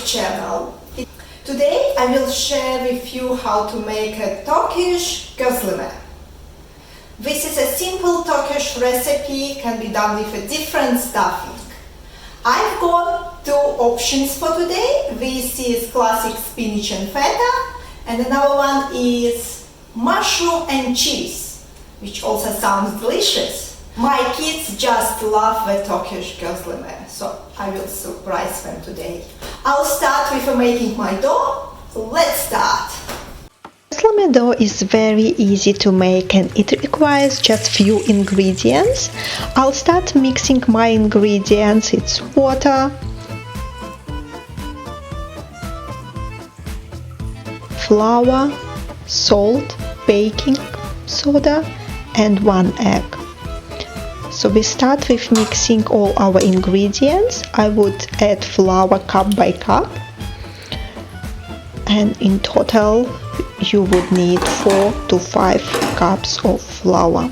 YouTube channel. Today I will share with you how to make a Turkish Gozleme. This is a simple Turkish recipe, can be done with a different stuffing. I've got two options for today. This is classic spinach and feta, and another one is mushroom and cheese, which also sounds delicious. My kids just love the Turkish Gozleme, so I will surprise them today. I'll start with making my dough. Let's start. Gozleme dough is very easy to make and it requires just few ingredients. I'll start mixing my ingredients. It's water, flour, salt, baking soda and 1 egg. So we start with mixing all our ingredients. I would add flour cup by cup, and in total you would need 4 to 5 cups of flour.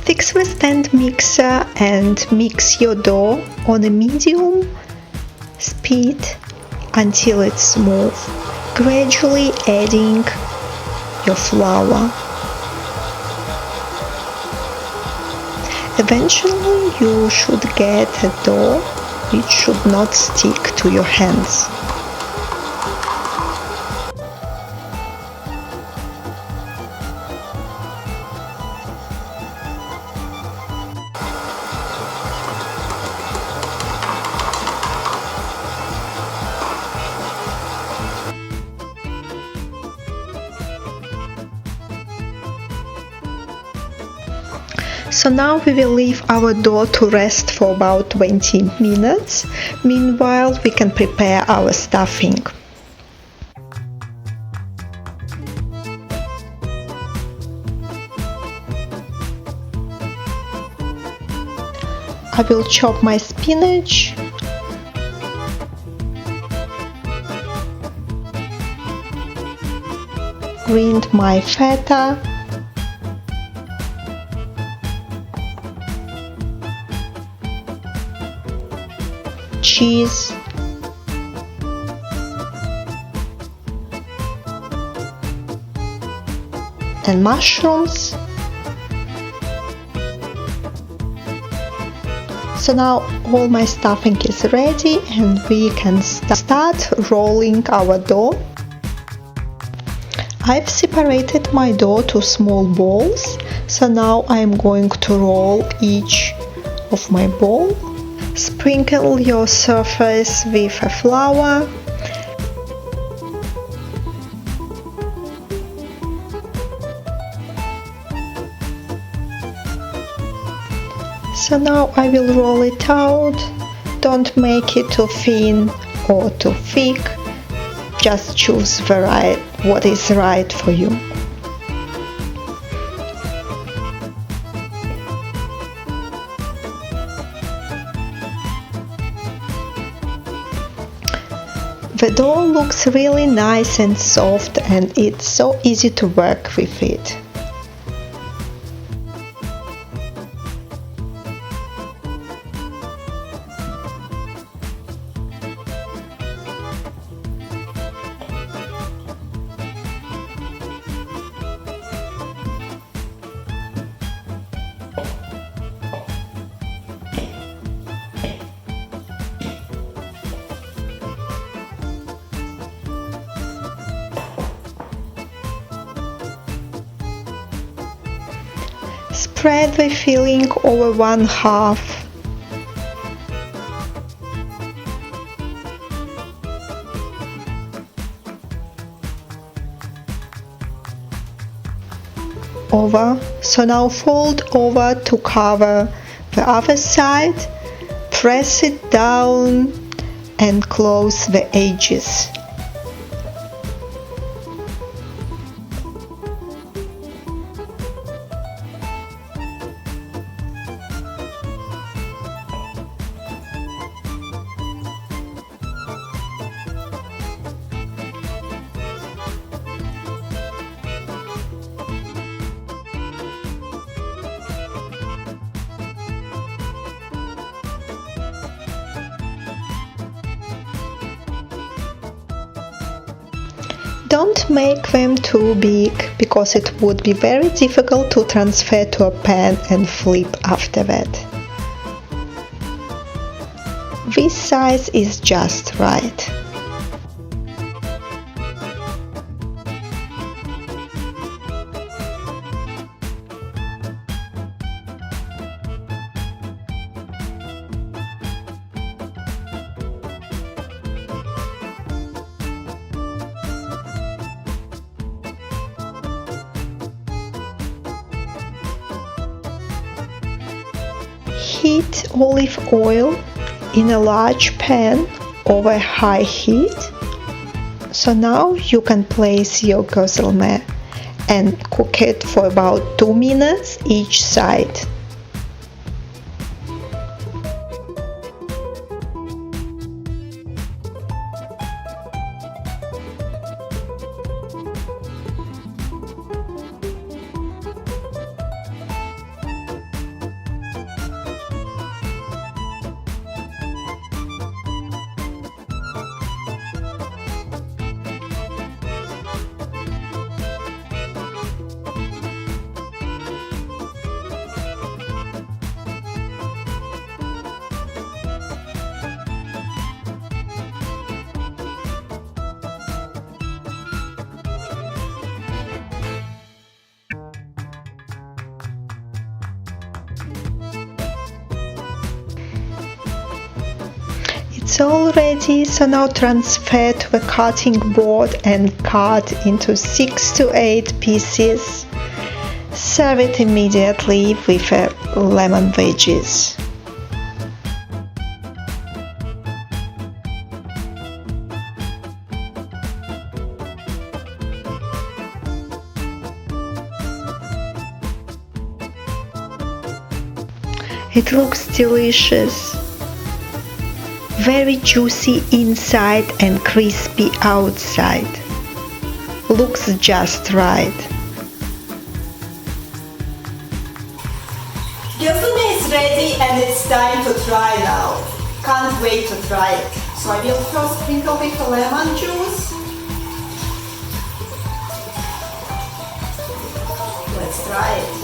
Fix the stand mixer and mix your dough on a medium speed until it's smooth, gradually adding your flour. Eventually you should get a dough which should not stick to your hands. So now we will leave our dough to rest for about 20 minutes. Meanwhile, we can prepare our stuffing. I will chop my spinach, grind my feta, cheese, and mushrooms. So now all my stuffing is ready and we can start rolling our dough. I've separated my dough to small balls, so now I'm going to roll each of my ball. Sprinkle your surface with a flour. So now I will roll it out. Don't make it too thin or too thick. Just choose what is right for you. The dough looks really nice and soft, and it's so easy to work with it. Spread the filling over 1/2. Over. So now fold over to cover the other side, press it down and close the edges. Don't make them too big because it would be very difficult to transfer to a pan and flip after that. This size is just right. Heat olive oil in a large pan over high heat. So now you can place your gozleme and cook it for about 2 minutes each side. It's all ready, so now transfer to the cutting board and cut into 6 to 8 pieces. Serve it immediately with lemon wedges. It looks delicious. Very juicy inside and crispy outside. Looks just right. Gozleme is ready and it's time to try now. Can't wait to try it. So I will first sprinkle with the lemon juice. Let's try it.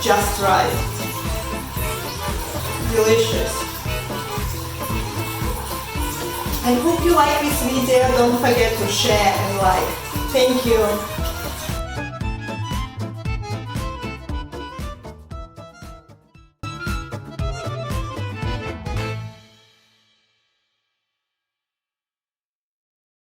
Just right. Delicious. I hope you like this video. Don't forget to share and like. Thank you.